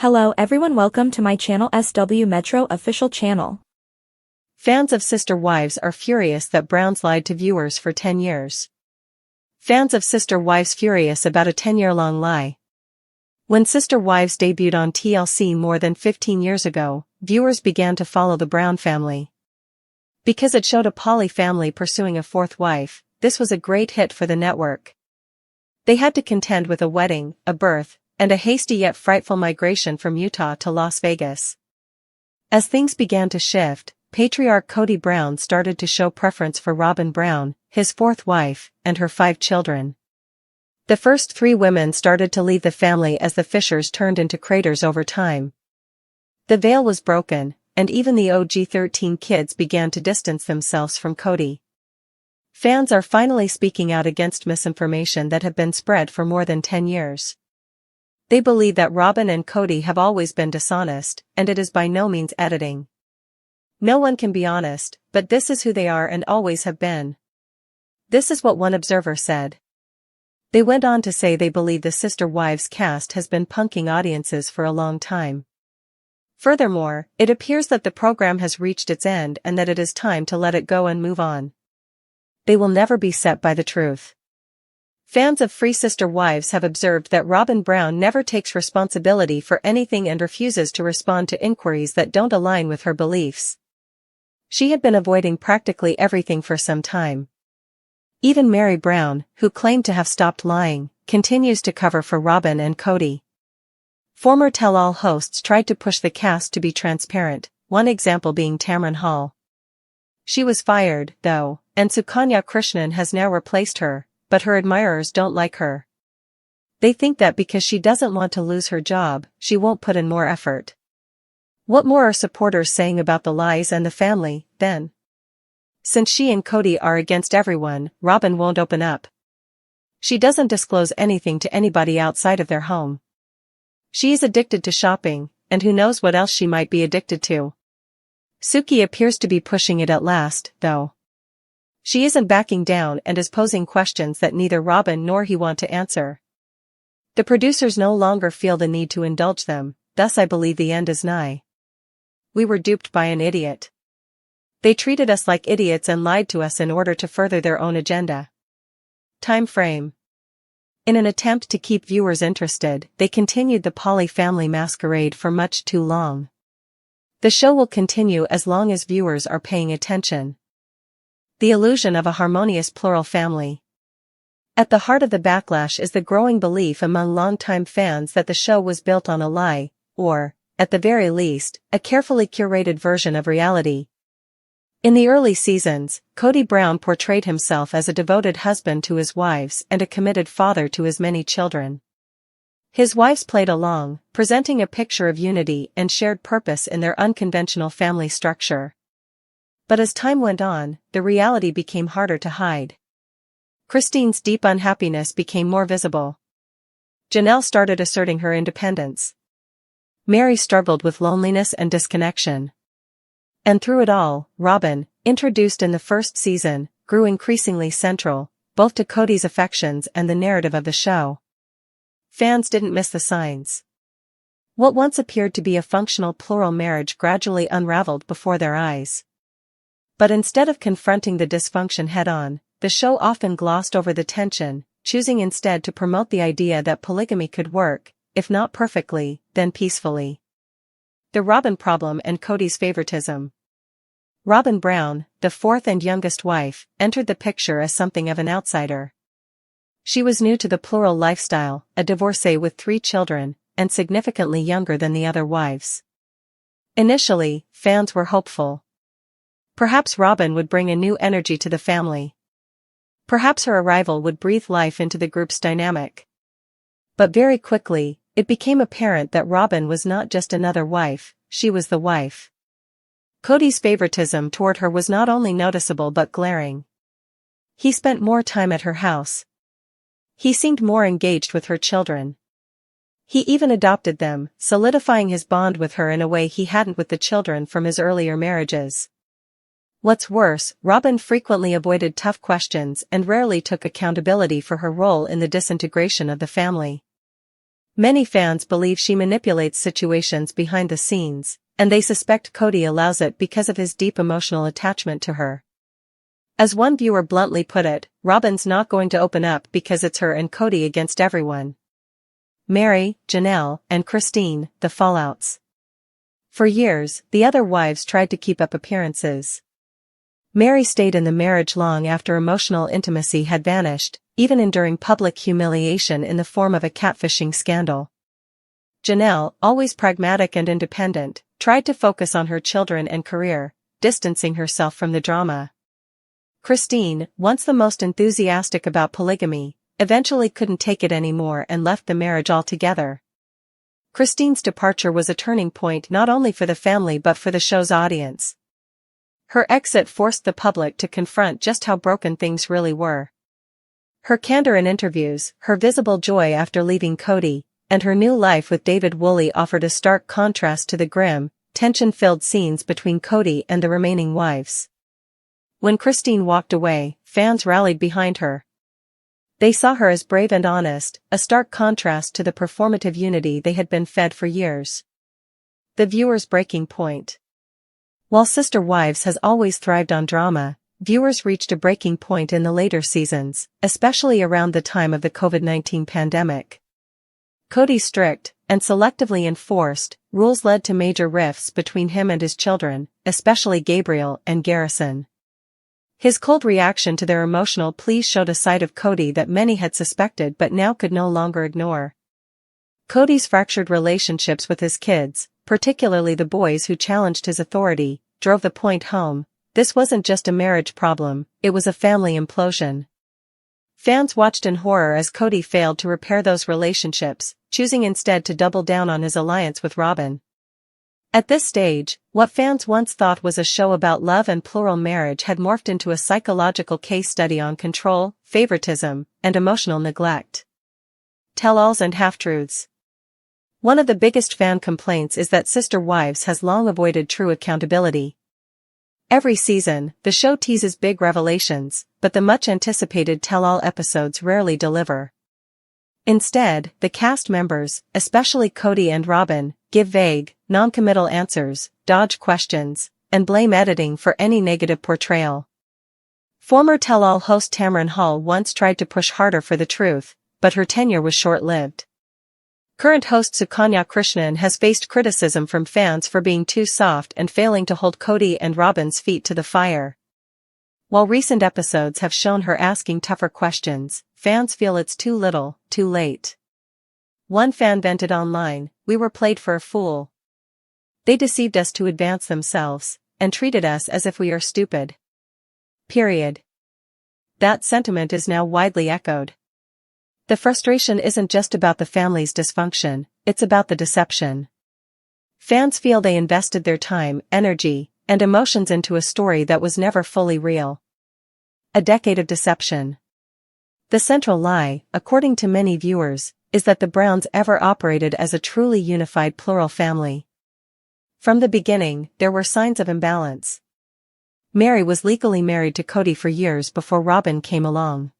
Hello everyone, welcome to my channel SW Metro official channel. Fans of Sister Wives are furious that Browns lied to viewers for 10 years. Fans of Sister Wives furious about a 10-year-long lie. When Sister Wives debuted on TLC more than 15 years ago, viewers began to follow the Brown family. Because it showed a poly family pursuing a fourth wife, this was a great hit for the network. They had to contend with a wedding, a birth, and a hasty yet frightful migration from Utah to Las Vegas. As things began to shift, patriarch Kody Brown started to show preference for Robyn Brown, his fourth wife, and her 5 children. The first 3 women started to leave the family as the fissures turned into craters over time. The veil was broken, and even the OG 13 kids began to distance themselves from Kody. Fans are finally speaking out against misinformation that had been spread for more than 10 years. They believe that Robyn and Kody have always been dishonest, and it is by no means editing. No one can be honest, but this is who they are and always have been. This is what one observer said. They went on to say they believe the Sister Wives cast has been punking audiences for a long time. Furthermore, it appears that the program has reached its end and that it is time to let it go and move on. They will never be set by the truth. Fans of Free Sister Wives have observed that Robyn Brown never takes responsibility for anything and refuses to respond to inquiries that don't align with her beliefs. She had been avoiding practically everything for some time. Even Meri Brown, who claimed to have stopped lying, continues to cover for Robyn and Kody. Former tell-all hosts tried to push the cast to be transparent, one example being Tamron Hall. She was fired, though, and Sukanya Krishnan has now replaced her, but her admirers don't like her. They think that because she doesn't want to lose her job, she won't put in more effort. What more are supporters saying about the lies and the family, then? Since she and Kody are against everyone, Robyn won't open up. She doesn't disclose anything to anybody outside of their home. She is addicted to shopping, and who knows what else she might be addicted to. Suki appears to be pushing it at last, though. She isn't backing down and is posing questions that neither Robyn nor he want to answer. The producers no longer feel the need to indulge them, thus I believe the end is nigh. We were duped by an idiot. They treated us like idiots and lied to us in order to further their own agenda. Time frame. In an attempt to keep viewers interested, they continued the poly family masquerade for much too long. The show will continue as long as viewers are paying attention. The illusion of a harmonious plural family. At the heart of the backlash is the growing belief among longtime fans that the show was built on a lie, or, at the very least, a carefully curated version of reality. In the early seasons, Kody Brown portrayed himself as a devoted husband to his wives and a committed father to his many children. His wives played along, presenting a picture of unity and shared purpose in their unconventional family structure. But as time went on, the reality became harder to hide. Christine's deep unhappiness became more visible. Janelle started asserting her independence. Meri struggled with loneliness and disconnection. And through it all, Robyn, introduced in the first season, grew increasingly central, both to Kody's affections and the narrative of the show. Fans didn't miss the signs. What once appeared to be a functional plural marriage gradually unraveled before their eyes. But instead of confronting the dysfunction head-on, the show often glossed over the tension, choosing instead to promote the idea that polygamy could work, if not perfectly, then peacefully. The Robyn problem and Kody's favoritism. Robyn Brown, the fourth and youngest wife, entered the picture as something of an outsider. She was new to the plural lifestyle, a divorcee with 3 children, and significantly younger than the other wives. Initially, fans were hopeful. Perhaps Robyn would bring a new energy to the family. Perhaps her arrival would breathe life into the group's dynamic. But very quickly, it became apparent that Robyn was not just another wife, she was the wife. Kody's favoritism toward her was not only noticeable but glaring. He spent more time at her house. He seemed more engaged with her children. He even adopted them, solidifying his bond with her in a way he hadn't with the children from his earlier marriages. What's worse, Robyn frequently avoided tough questions and rarely took accountability for her role in the disintegration of the family. Many fans believe she manipulates situations behind the scenes, and they suspect Kody allows it because of his deep emotional attachment to her. As one viewer bluntly put it, Robyn's not going to open up because it's her and Kody against everyone. Meri, Janelle, and Christine, the fallouts. For years, the other wives tried to keep up appearances. Meri stayed in the marriage long after emotional intimacy had vanished, even enduring public humiliation in the form of a catfishing scandal. Janelle, always pragmatic and independent, tried to focus on her children and career, distancing herself from the drama. Christine, once the most enthusiastic about polygamy, eventually couldn't take it anymore and left the marriage altogether. Christine's departure was a turning point not only for the family but for the show's audience. Her exit forced the public to confront just how broken things really were. Her candor in interviews, her visible joy after leaving Kody, and her new life with David Woolley offered a stark contrast to the grim, tension-filled scenes between Kody and the remaining wives. When Christine walked away, fans rallied behind her. They saw her as brave and honest, a stark contrast to the performative unity they had been fed for years. The viewer's breaking point. While Sister Wives has always thrived on drama, viewers reached a breaking point in the later seasons, especially around the time of the COVID-19 pandemic. Kody's strict, and selectively enforced, rules led to major rifts between him and his children, especially Gabriel and Garrison. His cold reaction to their emotional pleas showed a side of Kody that many had suspected but now could no longer ignore. Kody's fractured relationships with his kids, particularly the boys who challenged his authority, drove the point home. This wasn't just a marriage problem, it was a family implosion. Fans watched in horror as Kody failed to repair those relationships, choosing instead to double down on his alliance with Robyn. At this stage, what fans once thought was a show about love and plural marriage had morphed into a psychological case study on control, favoritism, and emotional neglect. Tell-alls and half-truths. One of the biggest fan complaints is that Sister Wives has long avoided true accountability. Every season, the show teases big revelations, but the much-anticipated tell-all episodes rarely deliver. Instead, the cast members, especially Kody&Robyn, give vague, non-committal answers, dodge questions, and blame editing for any negative portrayal. Former tell-all host Tamron Hall once tried to push harder for the truth, but her tenure was short-lived. Current host Sukanya Krishnan has faced criticism from fans for being too soft and failing to hold Kody&Robyn's feet to the fire. While recent episodes have shown her asking tougher questions, fans feel it's too little, too late. One fan vented online, "We were played for a fool. They deceived us to advance themselves, and treated us as if we are stupid." Period. That sentiment is now widely echoed. The frustration isn't just about the family's dysfunction, it's about the deception. Fans feel they invested their time, energy, and emotions into a story that was never fully real. A decade of deception. The central lie, according to many viewers, is that the Browns ever operated as a truly unified plural family. From the beginning, there were signs of imbalance. Meri was legally married to Kody for years before Robyn came along.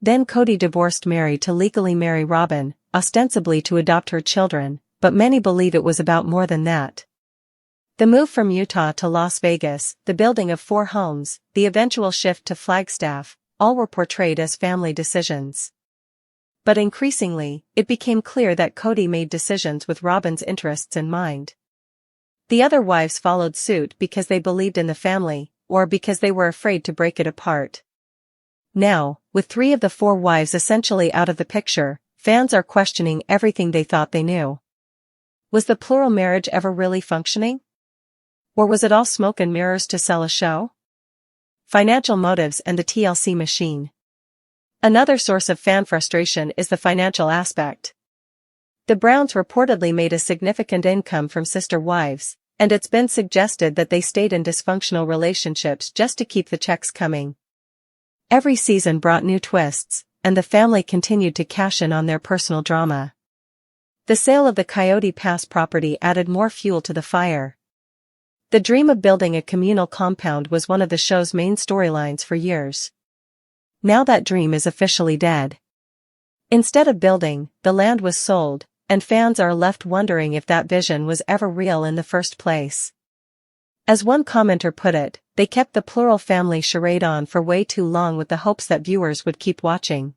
Then Kody divorced Meri to legally marry Robyn, ostensibly to adopt her children, but many believe it was about more than that. The move from Utah to Las Vegas, the building of 4 homes, the eventual shift to Flagstaff, all were portrayed as family decisions. But increasingly, it became clear that Kody made decisions with Robyn's interests in mind. The other wives followed suit because they believed in the family, or because they were afraid to break it apart. Now, with 3 of the 4 wives essentially out of the picture, fans are questioning everything they thought they knew. Was the plural marriage ever really functioning? Or was it all smoke and mirrors to sell a show? Financial motives and the TLC machine. Another source of fan frustration is the financial aspect. The Browns reportedly made a significant income from Sister Wives, and it's been suggested that they stayed in dysfunctional relationships just to keep the checks coming. Every season brought new twists, and the family continued to cash in on their personal drama. The sale of the Coyote Pass property added more fuel to the fire. The dream of building a communal compound was one of the show's main storylines for years. Now that dream is officially dead. Instead of building, the land was sold, and fans are left wondering if that vision was ever real in the first place. As one commenter put it, they kept the plural family charade on for way too long with the hopes that viewers would keep watching.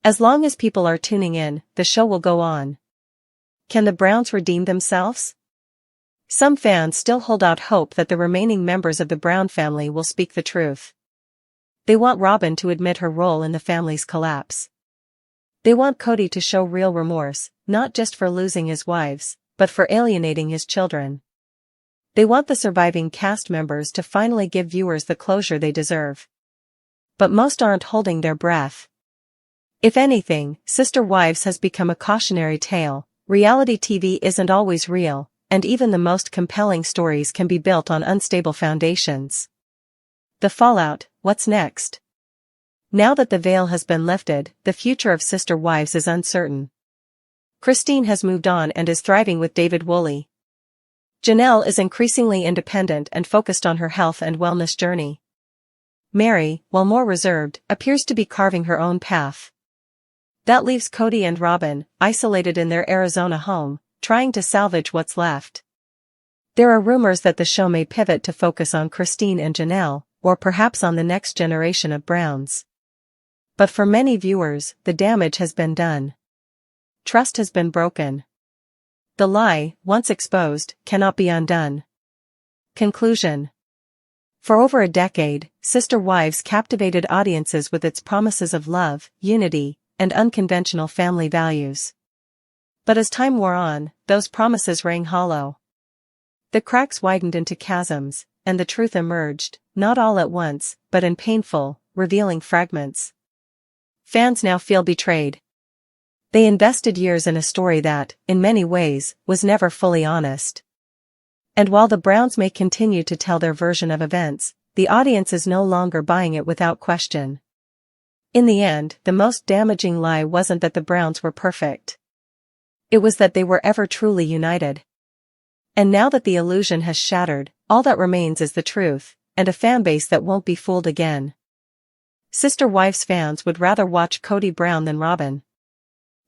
As long as people are tuning in, the show will go on. Can the Browns redeem themselves? Some fans still hold out hope that the remaining members of the Brown family will speak the truth. They want Robyn to admit her role in the family's collapse. They want Kody to show real remorse, not just for losing his wives, but for alienating his children. They want the surviving cast members to finally give viewers the closure they deserve. But most aren't holding their breath. If anything, Sister Wives has become a cautionary tale. Reality TV isn't always real, and even the most compelling stories can be built on unstable foundations. The fallout, what's next? Now that the veil has been lifted, the future of Sister Wives is uncertain. Christine has moved on and is thriving with David Woolley. Janelle is increasingly independent and focused on her health and wellness journey. Meri, while more reserved, appears to be carving her own path. That leaves Kody&Robyn, isolated in their Arizona home, trying to salvage what's left. There are rumors that the show may pivot to focus on Christine and Janelle, or perhaps on the next generation of Browns. But for many viewers, the damage has been done. Trust has been broken. The lie, once exposed, cannot be undone. Conclusion. For over a decade, Sister Wives captivated audiences with its promises of love, unity, and unconventional family values. But as time wore on, those promises rang hollow. The cracks widened into chasms, and the truth emerged, not all at once, but in painful, revealing fragments. Fans now feel betrayed. They invested years in a story that, in many ways, was never fully honest. And while the Browns may continue to tell their version of events, the audience is no longer buying it without question. In the end, the most damaging lie wasn't that the Browns were perfect. It was that they were ever truly united. And now that the illusion has shattered, all that remains is the truth, and a fanbase that won't be fooled again. Sister Wives fans would rather watch Kody Brown than Robyn.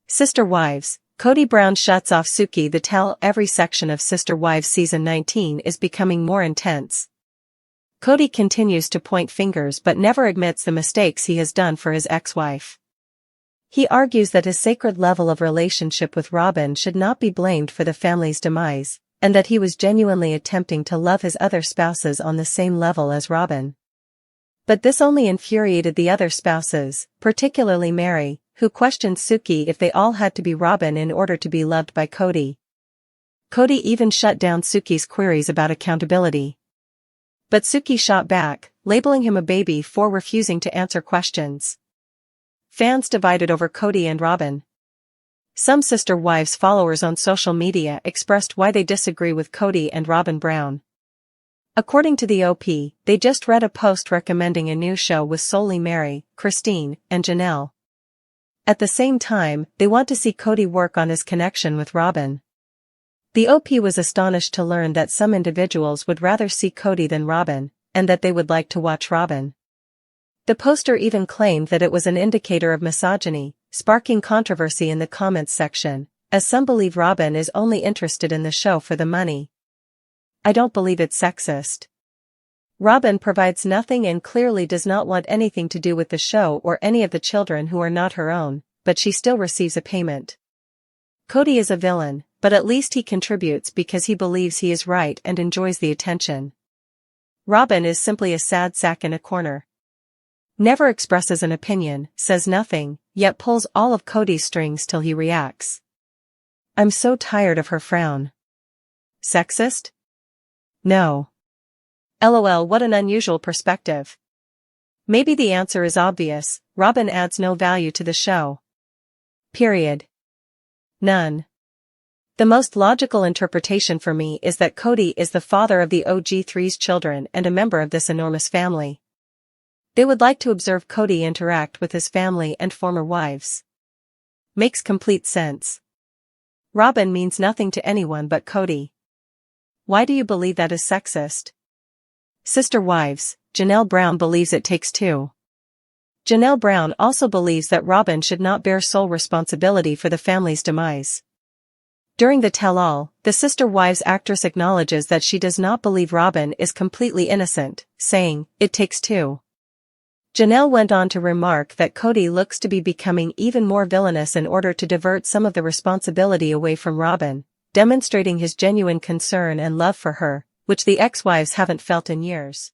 Sister Wives, Kody Brown shuts off Suki. The tell every section of Sister Wives season 19 is becoming more intense. Kody continues to point fingers but never admits the mistakes he has done for his ex-wife. He argues that his sacred level of relationship with Robyn should not be blamed for the family's demise, and that he was genuinely attempting to love his other spouses on the same level as Robyn. But this only infuriated the other spouses, particularly Meri, who questioned Suki if they all had to be Robyn in order to be loved by Kody. Kody even shut down Suki's queries about accountability. But Suki shot back, labeling him a baby for refusing to answer questions. Fans divided over Kody&Robyn. Some Sister Wives followers on social media expressed why they disagree with Kody&Robyn Brown. According to the OP, they just read a post recommending a new show with solely Meri, Christine, and Janelle. At the same time, they want to see Kody work on his connection with Robyn. The OP was astonished to learn that some individuals would rather see Kody than Robyn, and that they would like to watch Robyn. The poster even claimed that it was an indicator of misogyny, sparking controversy in the comments section, as some believe Robyn is only interested in the show for the money. I don't believe it's sexist. Robyn provides nothing and clearly does not want anything to do with the show or any of the children who are not her own, but she still receives a payment. Kody is a villain, but at least he contributes because he believes he is right and enjoys the attention. Robyn is simply a sad sack in a corner. Never expresses an opinion, says nothing, yet pulls all of Kody's strings till he reacts. I'm so tired of her frown. Sexist? No. LOL, what an unusual perspective. Maybe the answer is obvious, Robyn adds no value to the show. Period. None. The most logical interpretation for me is that Kody is the father of the OG3's children and a member of this enormous family. They would like to observe Kody interact with his family and former wives. Makes complete sense. Robyn means nothing to anyone but Kody. Why do you believe that is sexist? Sister Wives, Janelle Brown believes it takes two. Janelle Brown also believes that Robyn should not bear sole responsibility for the family's demise. During the tell-all, the Sister Wives actress acknowledges that she does not believe Robyn is completely innocent, saying, "It takes two." Janelle went on to remark that Kody looks to be becoming even more villainous in order to divert some of the responsibility away from Robyn, demonstrating his genuine concern and love for her, which the ex-wives haven't felt in years.